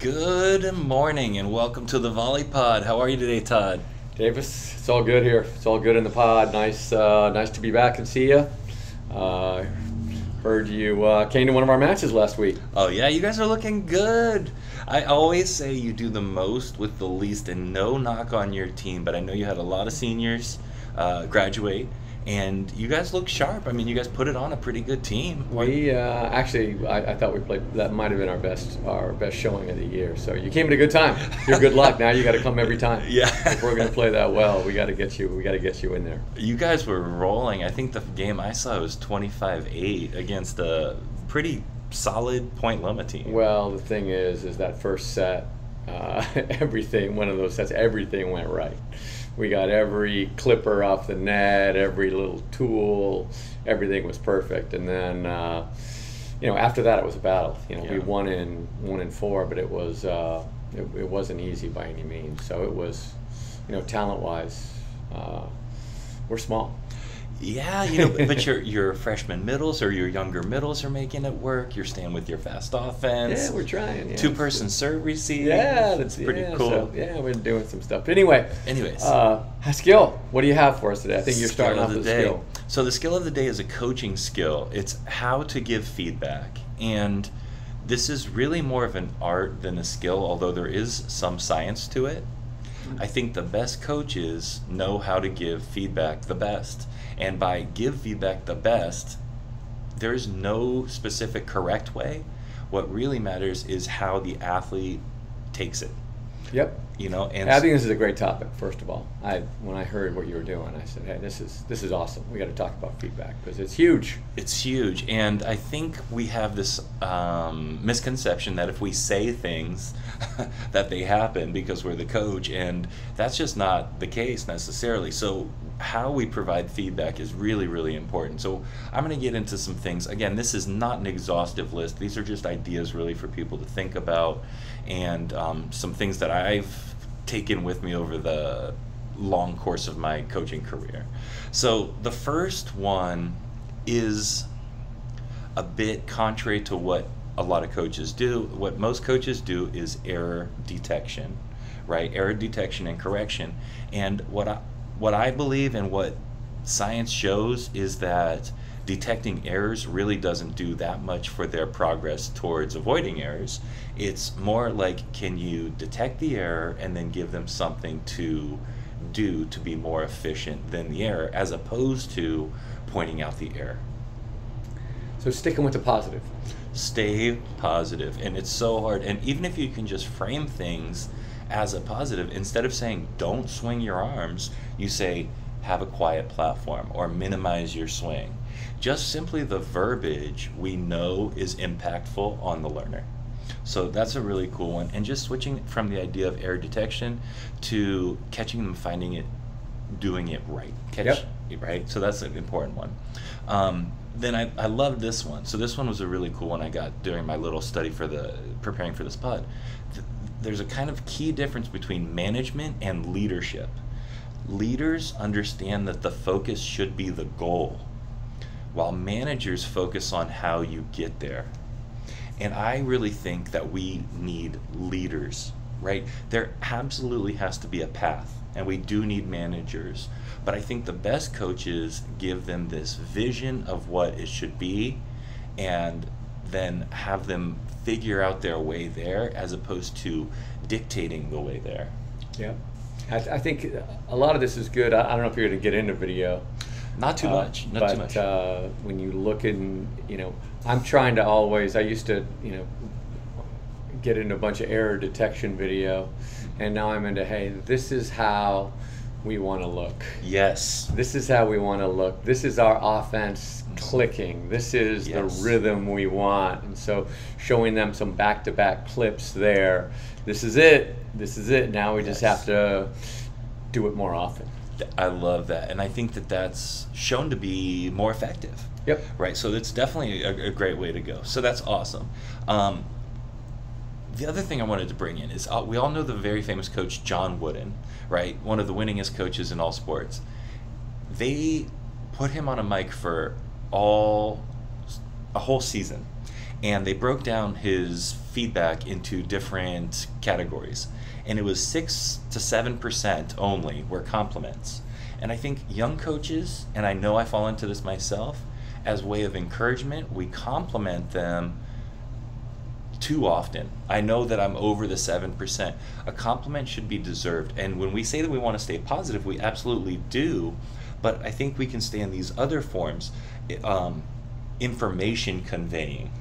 Good morning and welcome to the VolleyPod. How are you today, Todd? Davis, it's all good here. It's all good in the pod. Nice to be back and see you. Heard you came to one of our matches last week. Oh yeah, you guys are looking good. I always say you do the most with the least, and no knock on your team, but I know you had a lot of seniors graduate, and you guys look sharp. I mean, you guys put it on a pretty good team. We actually, I thought we played. That might have been our best showing of the year. So you came at a good time. You're good luck. Now you got to come every time. Yeah. If we're going to play that well, we got to get you. We got to get you in there. You guys were rolling. I think the game I saw was 25-8 against a pretty solid Point Loma team. Well, the thing is that first set, one of those sets, everything went right. We got every clipper off the net, every little tool, everything was perfect. And then, after that it was a battle. We won in 4, but it was it wasn't easy by any means. So it was, talent-wise, we're small. Yeah, but your freshman middles or your younger middles are making it work. You're staying with your fast offense. Yeah, we're trying. Yeah, 2-person serve receive. Yeah, that's pretty cool. So, we're doing some stuff. But anyways, skill. What do you have for us today? I think you're starting off with a skill. So the skill of the day is a coaching skill. It's how to give feedback, and this is really more of an art than a skill, although there is some science to it. I think the best coaches know how to give feedback the best. And by give feedback the best, there is no specific correct way. What really matters is how the athlete takes it. Yep. And I think this is a great topic. First of all, when I heard what you were doing, I said, "Hey, this is awesome. We got to talk about feedback because it's huge." It's huge, and I think we have this misconception that if we say things, that they happen because we're the coach, and that's just not the case necessarily. So how we provide feedback is really, really important. So I'm going to get into some things. Again, this is not an exhaustive list. These are just ideas really for people to think about, and some things that I've taken with me over the long course of my coaching career. So the first one is a bit contrary to what a lot of coaches do. What most coaches do is error detection, right? Error detection and correction. And what I believe and what science shows is that detecting errors really doesn't do that much for their progress towards avoiding errors. It's more like, can you detect the error and then give them something to do to be more efficient than the error, as opposed to pointing out the error. So sticking with the positive. Stay positive. And it's so hard. And even if you can just frame things as a positive, instead of saying don't swing your arms, you say have a quiet platform or minimize your swing. Just simply the verbiage we know is impactful on the learner. So that's a really cool one. And just switching from the idea of error detection to catching them finding it, doing it right. Right? So that's an important one. Then I love this one. So this one was a really cool one I got during my little study for preparing for this pod. There's a kind of key difference between management and leadership. Leaders understand that the focus should be the goal, while managers focus on how you get there. And I really think that we need leaders, right? There absolutely has to be a path, and we do need managers. But I think the best coaches give them this vision of what it should be, and then have them figure out their way there, as opposed to dictating the way there. Yeah. I think a lot of this is good. I don't know if you're going to get into video. Not too much. Not too much. When you look in, I'm trying to always. I used to, get into a bunch of error detection video, and now I'm into, hey, this is how we want to look. Yes. This is how we want to look. This is our offense clicking. This is the rhythm we want. And so showing them some back-to-back clips there. This is it. This is it. Now we just have to do it more often. I love that. And I think that that's shown to be more effective. Yep. Right. So it's definitely a great way to go. So that's awesome. The other thing I wanted to bring in is we all know the very famous coach John Wooden, right? One of the winningest coaches in all sports. They put him on a mic for a whole season, and they broke down his feedback into different categories. And it was 6 to 7% only were compliments. And I think young coaches, and I know I fall into this myself, as way of encouragement, we compliment them too often. I know that I'm over the 7%. A compliment should be deserved. And when we say that we want to stay positive, we absolutely do. But I think we can stay in these other forms. Information conveying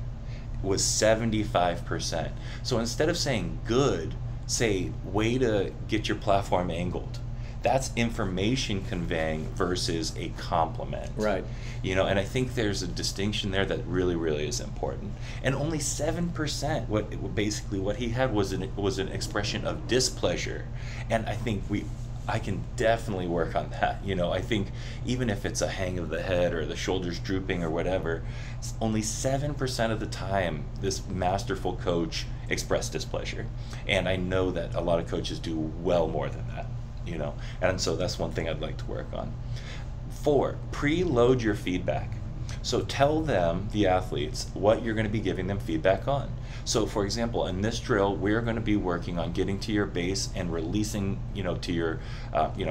was 75%. So instead of saying good, say way to get your platform angled. That's information conveying versus a compliment. Right. And I think there's a distinction there that really, really is important. And only 7%, what he had was an expression of displeasure. And I think I can definitely work on that. I think even if it's a hang of the head or the shoulders drooping or whatever, only 7% of the time this masterful coach expressed displeasure. And I know that a lot of coaches do well more than that. And so that's one thing I'd like to work on. 4, preload your feedback. So tell them, the athletes, what you're going to be giving them feedback on. So for example, in this drill, we're going to be working on getting to your base and releasing, to your,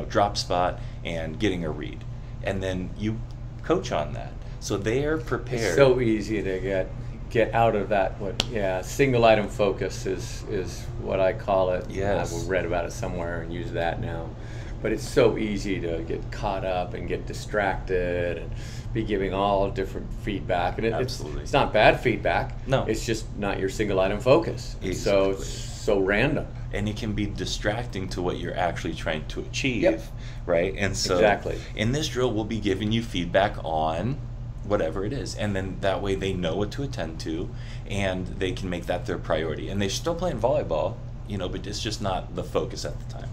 drop spot and getting a read. And then you coach on that. So they are prepared. It's so easy to get out of that. Single item focus is what I call it. Yes. I've read about it somewhere and use that now. But it's so easy to get caught up and get distracted and be giving all different feedback. And Absolutely. It's not bad feedback. No. It's just not your single item focus. Exactly. So it's so random. And it can be distracting to what you're actually trying to achieve. Yep. Right? And so Exactly. in this drill, we'll be giving you feedback on whatever it is, and then that way they know what to attend to and they can make that their priority. And they're still playing volleyball, but it's just not the focus at the time.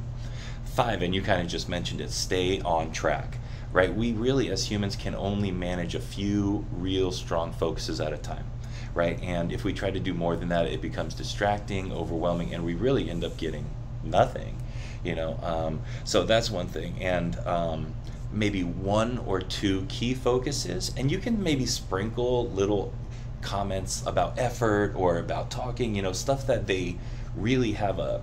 5, and you kind of just mentioned it, stay on track, right? We really as humans can only manage a few real strong focuses at a time, right? And if we try to do more than that, it becomes distracting, overwhelming, and we really end up getting nothing, so that's one thing. And maybe 1 or 2 key focuses, and you can maybe sprinkle little comments about effort or about talking, stuff that they really have a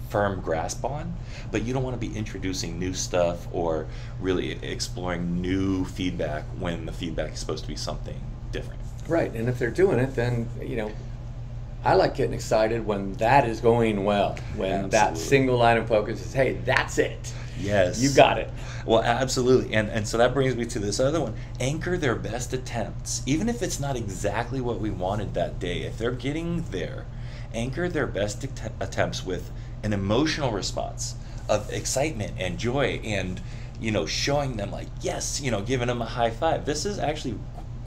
firm grasp on, but you don't want to be introducing new stuff or really exploring new feedback when the feedback is supposed to be something different. Right, and if they're doing it, then, I like getting excited when that is going well, when Absolutely. That single item focus is, hey, that's it. Yes. You got it. Well, absolutely. And so that brings me to this other one. Anchor their best attempts. Even if it's not exactly what we wanted that day, if they're getting there, anchor their best attempts with an emotional response of excitement and joy and, showing them like, yes, giving them a high five. This is actually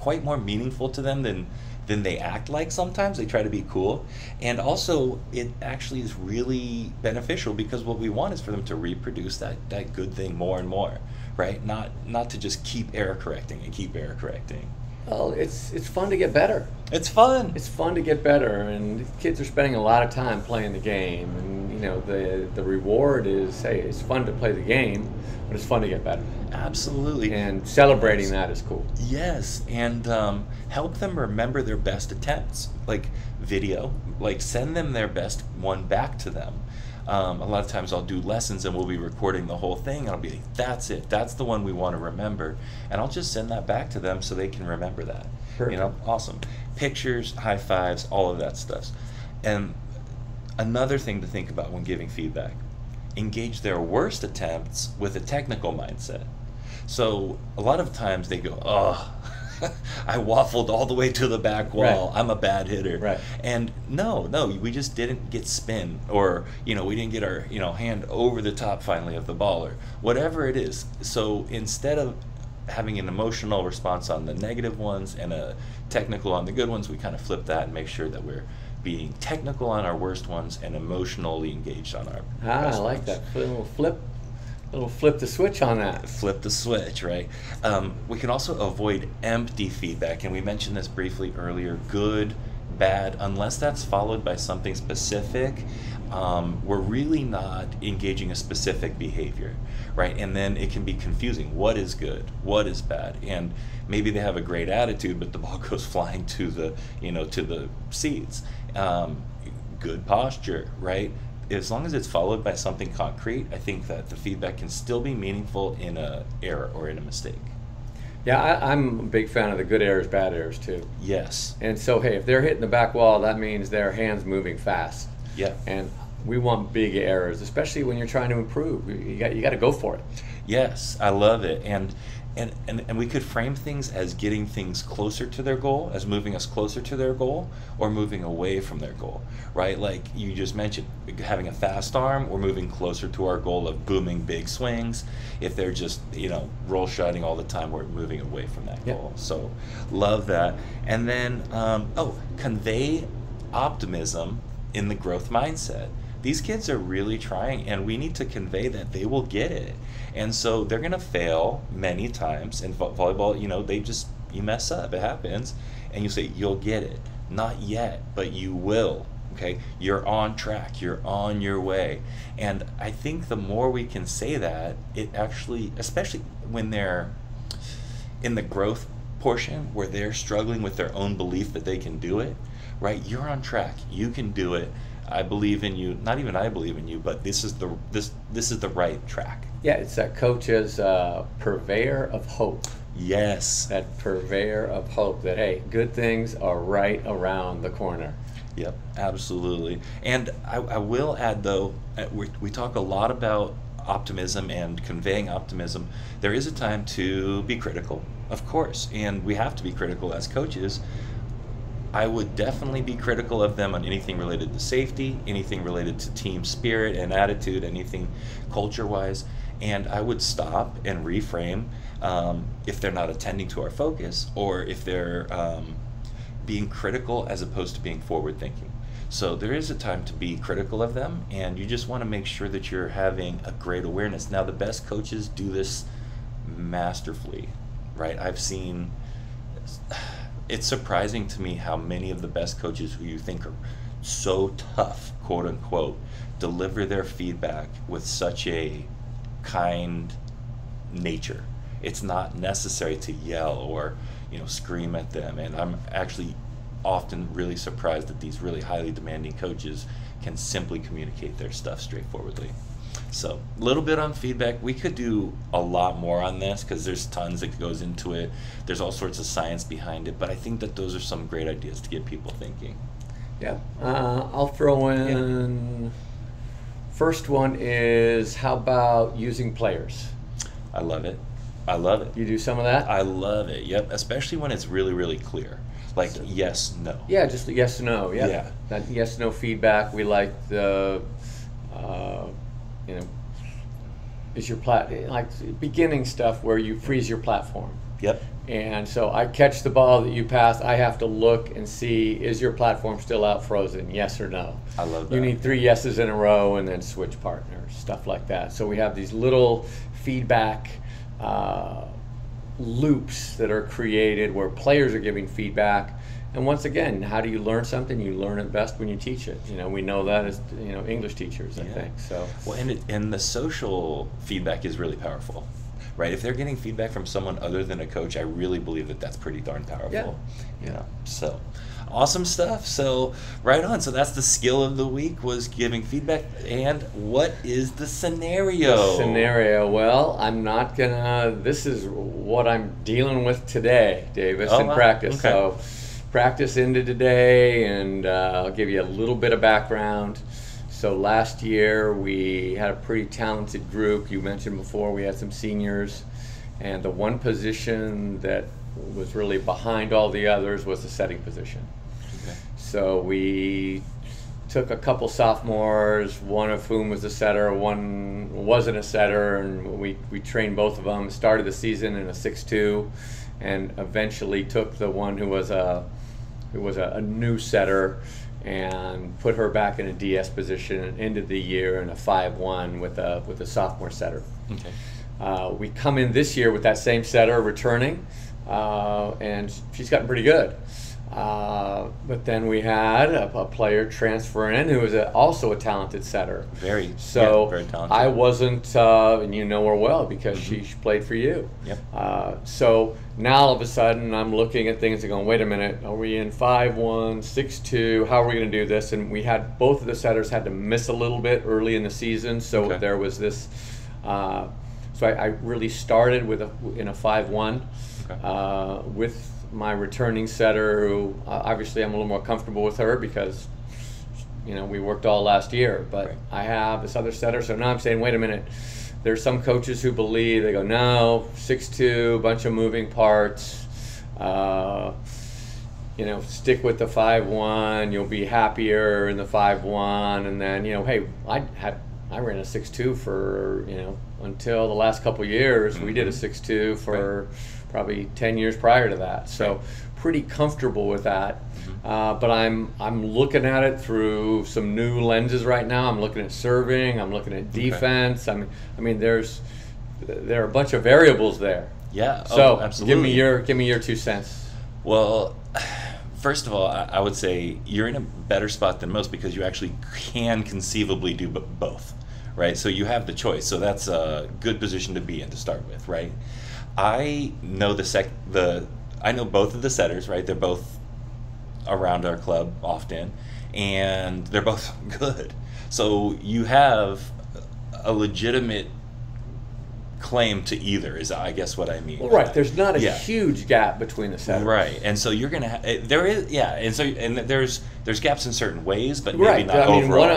quite more meaningful to them than they act like sometimes. They try to be cool. And also, it actually is really beneficial because what we want is for them to reproduce that good thing more and more, right? Not to just keep error correcting and keep error correcting. Well, it's fun to get better. It's fun. It's fun to get better, and kids are spending a lot of time playing the game, and the reward is, hey, it's fun to play the game, but it's fun to get better. Absolutely. And celebrating that is cool. Yes, and help them remember their best attempts, like video, like send them their best one back to them. A lot of times I'll do lessons and we'll be recording the whole thing and I'll be like, that's it, that's the one we want to remember, and I'll just send that back to them so they can remember that. Perfect. Awesome. Pictures, high fives, all of that stuff. And another thing to think about when giving feedback, engage their worst attempts with a technical mindset. So a lot of times they go, oh, I waffled all the way to the back wall. Right. I'm a bad hitter. Right. And no, we just didn't get spin, or we didn't get our hand over the top finally of the ball, or whatever it is. So instead of having an emotional response on the negative ones and a technical on the good ones, we kind of flip that and make sure that we're being technical on our worst ones and emotionally engaged on our best I like ones. that little flip the switch on that. Flip the switch, right? We can also avoid empty feedback, and we mentioned this briefly earlier. Good, bad, unless that's followed by something specific, we're really not engaging a specific behavior, right? And then it can be confusing. What is good? What is bad? And maybe they have a great attitude, but the ball goes flying to the, to the seats. Good posture, right? As long as it's followed by something concrete, I think that the feedback can still be meaningful in a error or in a mistake. Yeah, I'm a big fan of the good errors, bad errors too. Yes. And so, hey, if they're hitting the back wall, that means their hand's moving fast. Yeah. And we want big errors, especially when you're trying to improve. You got to go for it. Yes, I love it. And we could frame things as getting things closer to their goal, as moving us closer to their goal, or moving away from their goal, right? Like you just mentioned, having a fast arm, we're moving closer to our goal of booming big swings. If they're just, roll shotting all the time, we're moving away from that goal. So love that. And then, convey optimism in the growth mindset. These kids are really trying, and we need to convey that they will get it. And so they're going to fail many times. In volleyball, you mess up. It happens. And you say, you'll get it. Not yet, but you will. Okay? You're on track. You're on your way. And I think the more we can say that, it actually, especially when they're in the growth portion where they're struggling with their own belief that they can do it, right? You're on track. You can do it. I believe in you. Not even I believe in you, but this is the right track. Yeah, it's that coach as purveyor of hope. Yes. That purveyor of hope that, hey, good things are right around the corner. Yep, absolutely. And I will add, though, we talk a lot about optimism and conveying optimism. There is a time to be critical, of course, and we have to be critical as coaches. I would definitely be critical of them on anything related to safety, anything related to team spirit and attitude, anything culture-wise. And I would stop and reframe if they're not attending to our focus, or if they're being critical as opposed to being forward-thinking. So there is a time to be critical of them, and you just want to make sure that you're having a great awareness. Now, the best coaches do this masterfully, right? I've seen... It's surprising to me how many of the best coaches who you think are so tough, quote unquote, deliver their feedback with such a kind nature. It's not necessary to yell or, scream at them. And I'm actually often really surprised that these really highly demanding coaches can simply communicate their stuff straightforwardly. So a little bit on feedback. We could do a lot more on this because there's tons that goes into it. There's all sorts of science behind it, but I think that those are some great ideas to get people thinking. Yeah, I'll throw in, first one is, how about using players? I love it. I love it. You do some of that? I love it, yep, especially when it's really, really clear. Like yes, no. Yeah, just a yes, no, Yeah. That yes, no feedback. We like the, is your beginning stuff where you freeze your platform. Yep. And so I catch the ball that you passed. I have to look and see, is your platform still out frozen? Yes or no? I love that. You need 3 yeses in a row and then switch partners, stuff like that. So we have these little feedback loops that are created where players are giving feedback. And once again, how do you learn something? You learn it best when you teach it. We know that as English teachers, I think. So well, and the social feedback is really powerful, right? If they're getting feedback from someone other than a coach, I really believe that that's pretty darn powerful. Yeah. So awesome stuff. So right on. So that's the skill of the week, was giving feedback. And what is the scenario? Well, I'm not gonna. This is what I'm dealing with today, Davis, in practice. Okay. So practice into today, and I'll give you a little bit of background. So last year we had a pretty talented group. You mentioned before we had some seniors, and the one position that was really behind all the others was the setting position. Okay. So we took a couple sophomores, one of whom was a setter, one wasn't a setter, and we trained both of them. Started the season in a 6-2, and eventually took the one who was a new setter and put her back in a DS position, and ended the year in a 5-1 with a sophomore setter. Okay. We come in this year with that same setter returning, and she's gotten pretty good. But then we had a player transfer in who was also a talented setter. Very talented. I wasn't, and you know her well because she played for you. Yep. So now all of a sudden I'm looking at things and going, wait a minute, are we in 5-1, 6-2? How are we going to do this? And we had both of the setters had to miss a little bit early in the season, so there was this. So I really started in a 5-1 with my returning setter, who obviously I'm a little more comfortable with her because we worked all last year. But I have this other setter, so now I'm saying, wait a minute. There's some coaches who believe, they go, no, 6-2, bunch of moving parts. Stick with the 5-1. You'll be happier in the 5-1, and then hey, I ran a 6-2 for until the last couple years. We did a 6-2 for probably 10 years prior to that. So pretty comfortable with that. But I'm looking at it through some new lenses right now. I'm looking at serving. I'm looking at defense. I mean, there are a bunch of variables there. Yeah. So absolutely. give me your 2 cents. Well, first of all, I would say you're in a better spot than most because you actually can conceivably do both, right? So you have the choice. So that's a good position to be in to start with, right? I know I know both of the setters, right? They're both around our club often, and they're both good. So you have a legitimate claim to either, is I guess what I mean. Well, right. There's not a huge gap between the setters. Right, and so you're gonna there is and there's gaps in certain ways, but maybe not overall.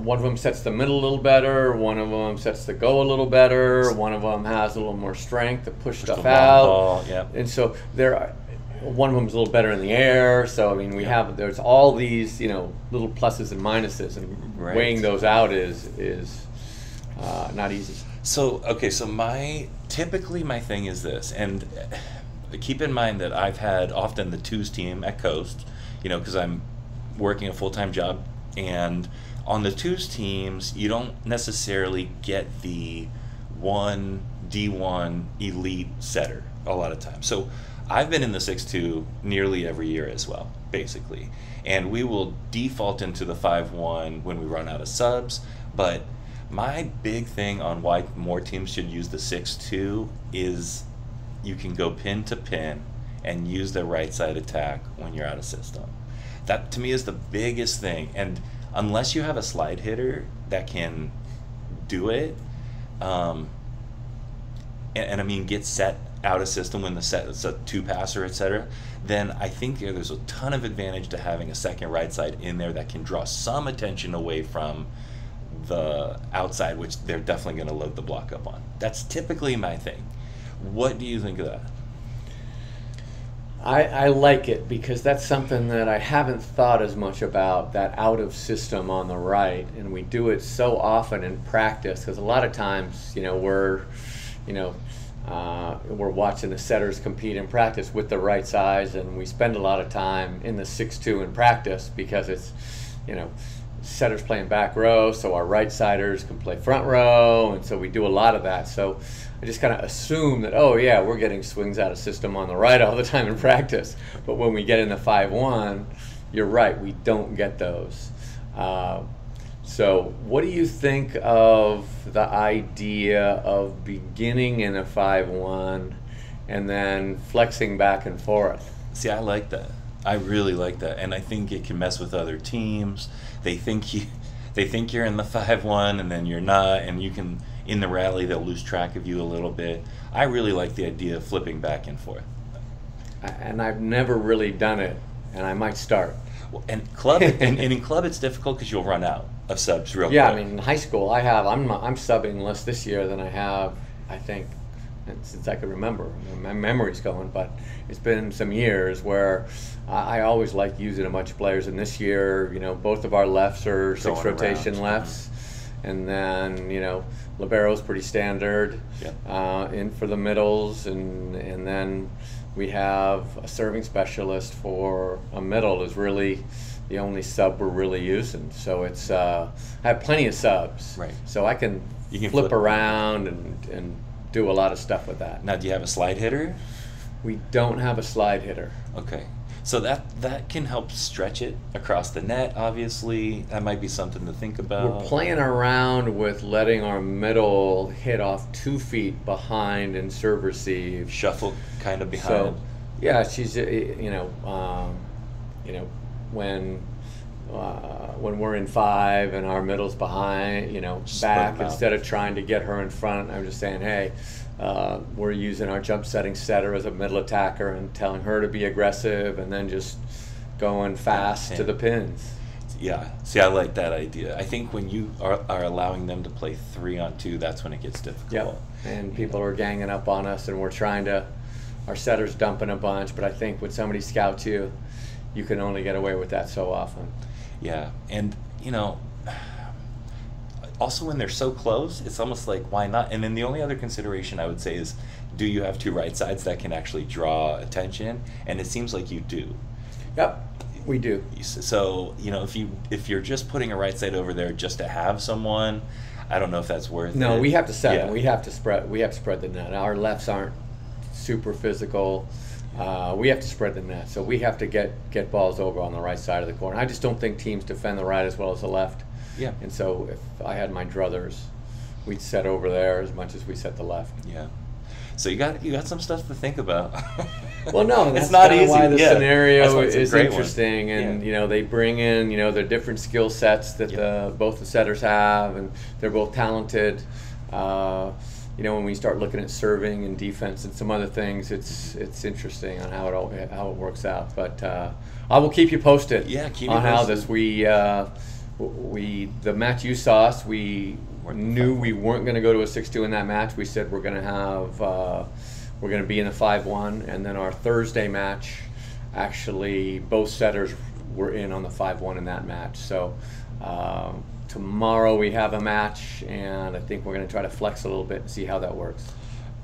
One of them sets the middle a little better. One of them sets the go a little better. One of them has a little more strength to push stuff out. And so one of them is a little better in the air. So there's all these little pluses and minuses, and weighing those out is not easy. So typically my thing is this, and keep in mind that I've had often the twos team at Coast, because I'm working a full-time job, and on the twos teams you don't necessarily get the D1 elite setter a lot of times. So I've been in the 6-2 nearly every year as well, basically, and we will default into the 5-1 when we run out of subs. But my big thing on why more teams should use the 6-2 is you can go pin to pin and use the right side attack when you're out of system. That to me is the biggest thing, and unless you have a slide hitter that can do it, get set out of system when it's a 2-passer, etc., then I think there's a ton of advantage to having a second right side in there that can draw some attention away from the outside, which they're definitely going to load the block up on. That's typically my thing. What do you think of that? I like it because that's something that I haven't thought as much about, that out of system on the right, and we do it so often in practice because a lot of times we're watching the setters compete in practice with the right size, and we spend a lot of time in the 6-2 in practice because it's setters playing back row, so our right siders can play front row, and so we do a lot of that. So I just kind of assume that, we're getting swings out of system on the right all the time in practice. But when we get in the 5-1, you're right, we don't get those. So what do you think of the idea of beginning in a 5-1 and then flexing back and forth? See, I like that. I really like that, and I think it can mess with other teams. They think you're in the 5-1, and then you're not, and you can, in the rally, they'll lose track of you a little bit. I really like the idea of flipping back and forth. And I've never really done it, and I might start. Well, and in club it's difficult because you'll run out of subs real quick. Yeah, in high school I'm subbing less this year than I have, I think, since I can remember. My memory's going, but it's been some years where I always like using a bunch of players, and this year, both of our lefts are six rotation lefts, and then libero's pretty standard, in for the middles, and then we have a serving specialist for a middle is really the only sub we're really using. So it's I have plenty of subs, right? So I can flip around and do a lot of stuff with that. Now, do you have a slide hitter? We don't have a slide hitter. Okay. So that can help stretch it across the net, obviously. That might be something to think about. We're playing around with letting our middle hit off 2 feet behind and serve receive. Shuffle kind of behind. So, yeah, she's, when we're in 5 and our middle's behind, back, instead of trying to get her in front, I'm just saying, hey, we're using our jump setting setter as a middle attacker and telling her to be aggressive and then just going fast to the pins. Yeah, see, I like that idea. I think when you are allowing them to play 3-on-2, that's when it gets difficult. Yep, and people are ganging up on us and we're trying to, our setter's dumping a bunch, but I think when somebody scouts you, you can only get away with that so often. Yeah, and also when they're so close, it's almost like, why not? And then the only other consideration I would say is, do you have 2 right sides that can actually draw attention? And it seems like you do. Yep, we do. So, if you're just putting a right side over there just to have someone, I don't know if that's worth it. No, we have to set them. We have to spread the net. Our lefts aren't super physical. We have to spread the net, so we have to get balls over on the right side of the court. I just don't think teams defend the right as well as the left. Yeah. And so if I had my druthers, we'd set over there as much as we set the left. Yeah. So you got some stuff to think about. Well, no, that's it's not easy. Why the scenario is interesting, and they bring in their different skill sets that both the setters have, and they're both talented. When we start looking at serving and defense and some other things, it's interesting on how it works out. But I will keep you posted. Yeah, keep on me how posted. The match you saw us, we knew we weren't going to go to a 6-2 in that match. We said we're going to be in the 5-1, and then our Thursday match, actually both setters were in on the 5-1 in that match. So tomorrow we have a match, and I think we're going to try to flex a little bit and see how that works.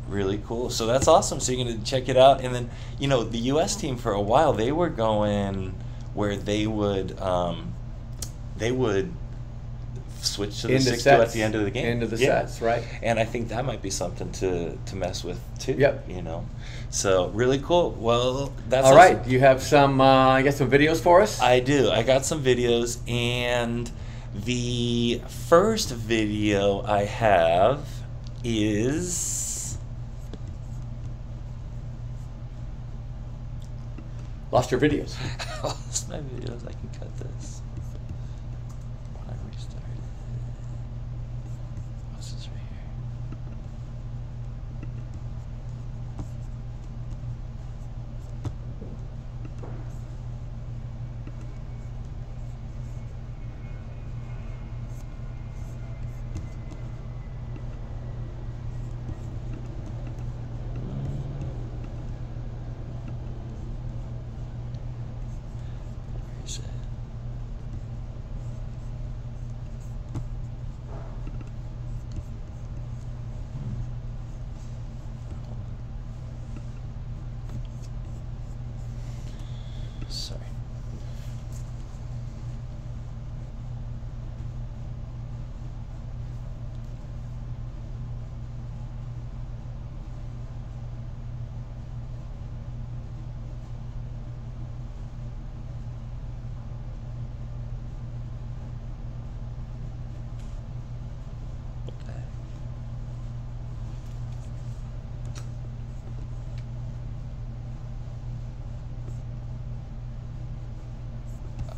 Really cool. So that's awesome. So you're going to check it out, and then the U.S. team for a while, they were going where they would switch to the 6-2 at the end of the game. Into the sets, right? And I think that might be something to mess with too. Yep. So really cool. Well, that's all right. You have some some videos for us? I do. I got some videos, and the first video I have is lost your videos. Lost my videos. I can cut this. When I restart it. What's this right here? Where is it? Sorry.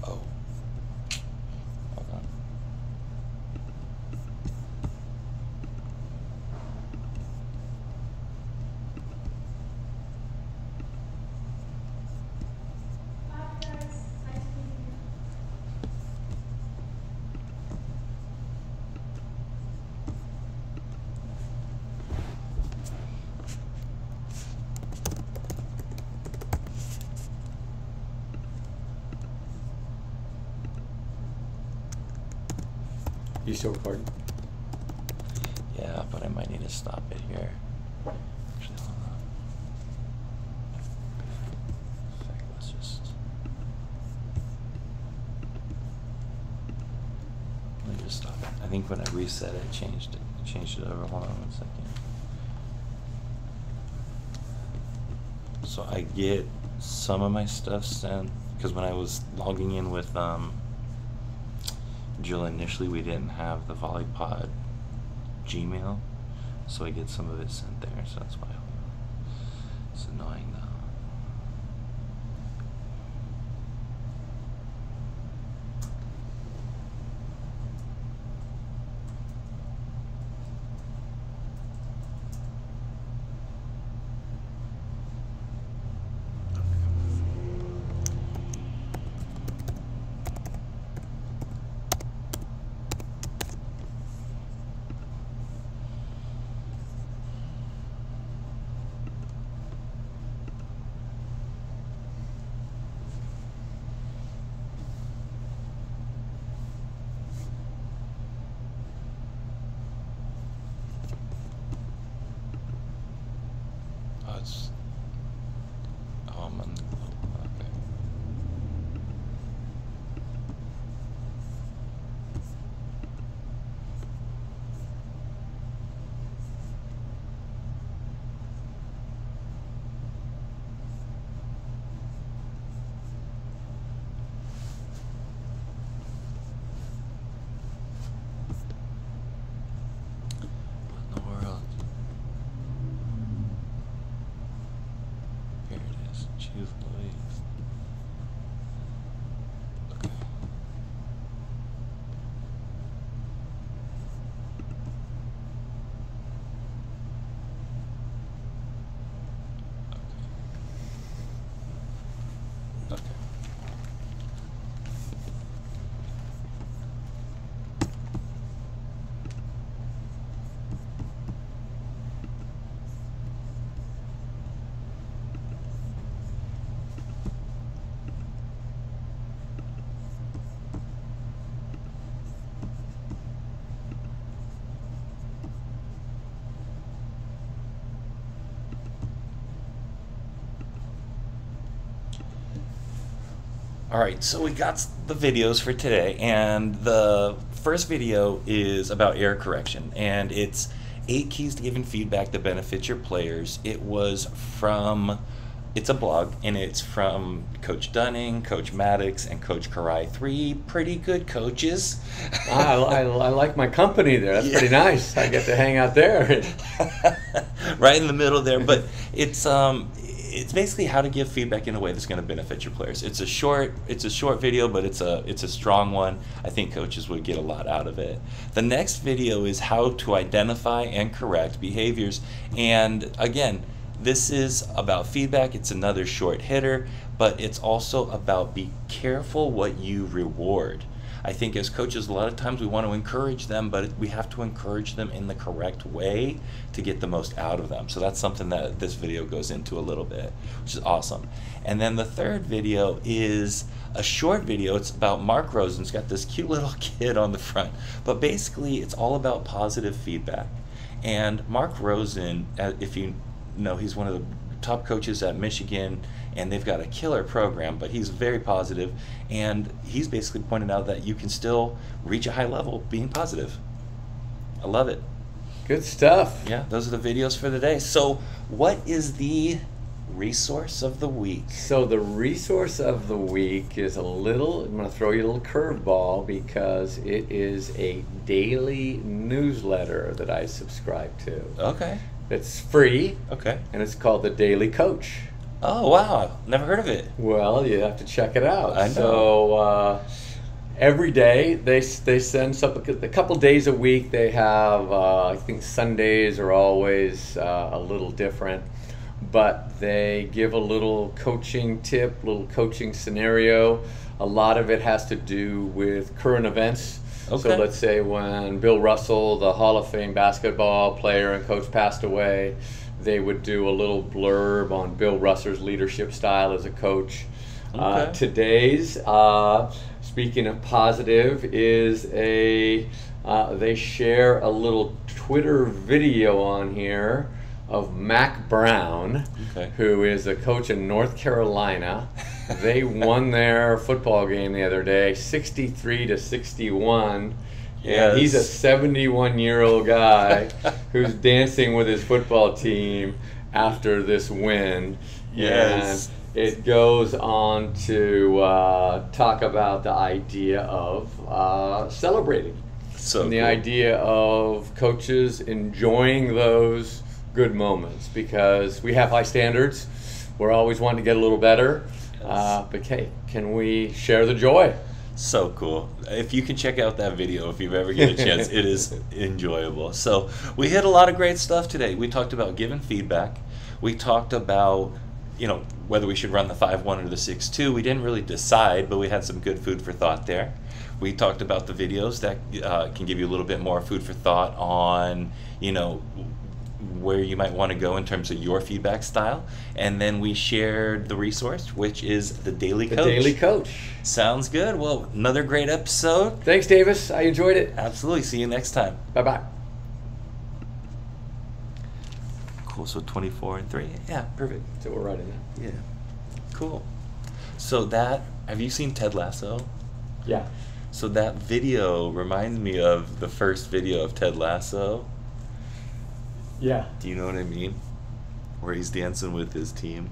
Oh. Hold on. You still recording? Yeah, but I might need to stop it here. Actually, hold on. In fact, let's just. Let me just stop it. I think when I reset it, I changed it over. Hold on 1 second. So I get some of my stuff sent, because when I was logging in with Jill initially, we didn't have the VolleyPod Gmail, so I get some of it sent there, so that's why it's annoying though. Okay. What in the world? Here it is. Choose Louise. Okay. Okay. Okay. All right, so we got the videos for today, and the first video is about error correction, and it's 8 keys to giving feedback that benefits your players. It's a blog, and it's from Coach Dunning, Coach Mattox, and Coach Karai. 3 pretty good coaches. I like my company there. That's pretty nice. I get to hang out there. Right in the middle there, but it's basically how to give feedback in a way that's going to benefit your players. It's a short video, but it's a strong one. I think coaches would get a lot out of it. The next video is how to identify and correct behaviors, and again, this is about feedback. It's another short hitter, but it's also about be careful what you reward. I think as coaches, a lot of times we want to encourage them, but we have to encourage them in the correct way to get the most out of them. So that's something that this video goes into a little bit, which is awesome. And then the third video is a short video. It's about Mark Rosen. It's got this cute little kid on the front, but basically it's all about positive feedback. And Mark Rosen, if you know, he's one of the top coaches at Michigan, and they've got a killer program, but he's very positive, and he's basically pointed out that you can still reach a high level being positive. I love it. Good stuff. Yeah, those are the videos for the day. So what is the resource of the week? So the resource of the week is I'm going to throw you a little curveball, because it is a daily newsletter that I subscribe to. Okay. It's free. Okay. And it's called The Daily Coach. Oh, wow. Never heard of it. Well, you have to check it out. I know. So every day they send something. A couple days a week they have, I think Sundays are always a little different, but they give a little coaching tip, little coaching scenario. A lot of it has to do with current events. Okay. So let's say when Bill Russell, the Hall of Fame basketball player and coach, passed away, they would do a little blurb on Bill Russell's leadership style as a coach. Okay. Today's, speaking of positive, is they share a little Twitter video on here of Mac Brown, who is a coach in North Carolina. They won their football game the other day, 63-61. Yes. And he's a 71-year-old guy who's dancing with his football team after this win. Yes. And it goes on to talk about the idea of celebrating. So and the cool. idea of coaches enjoying those good moments, because we have high standards. We're always wanting to get a little better. Yes. But hey, can we share the joy? So cool. If you can check out that video if you ever get a chance, it is enjoyable. So we hit a lot of great stuff today. We talked about giving feedback. We talked about, whether we should run the 5-1 or the 6-2. We didn't really decide, but we had some good food for thought there. We talked about the videos that can give you a little bit more food for thought on, where you might want to go in terms of your feedback style. And then we shared the resource, which is the Daily Coach. The Daily Coach. Sounds good. Well, another great episode. Thanks, Davis. I enjoyed it. Absolutely. See you next time. Bye-bye. Cool. So 24-3. Yeah, perfect. So we're right in that. Yeah. Cool. So have you seen Ted Lasso? Yeah. So that video reminds me of the first video of Ted Lasso. Yeah. Do you know what I mean? Where he's dancing with his team.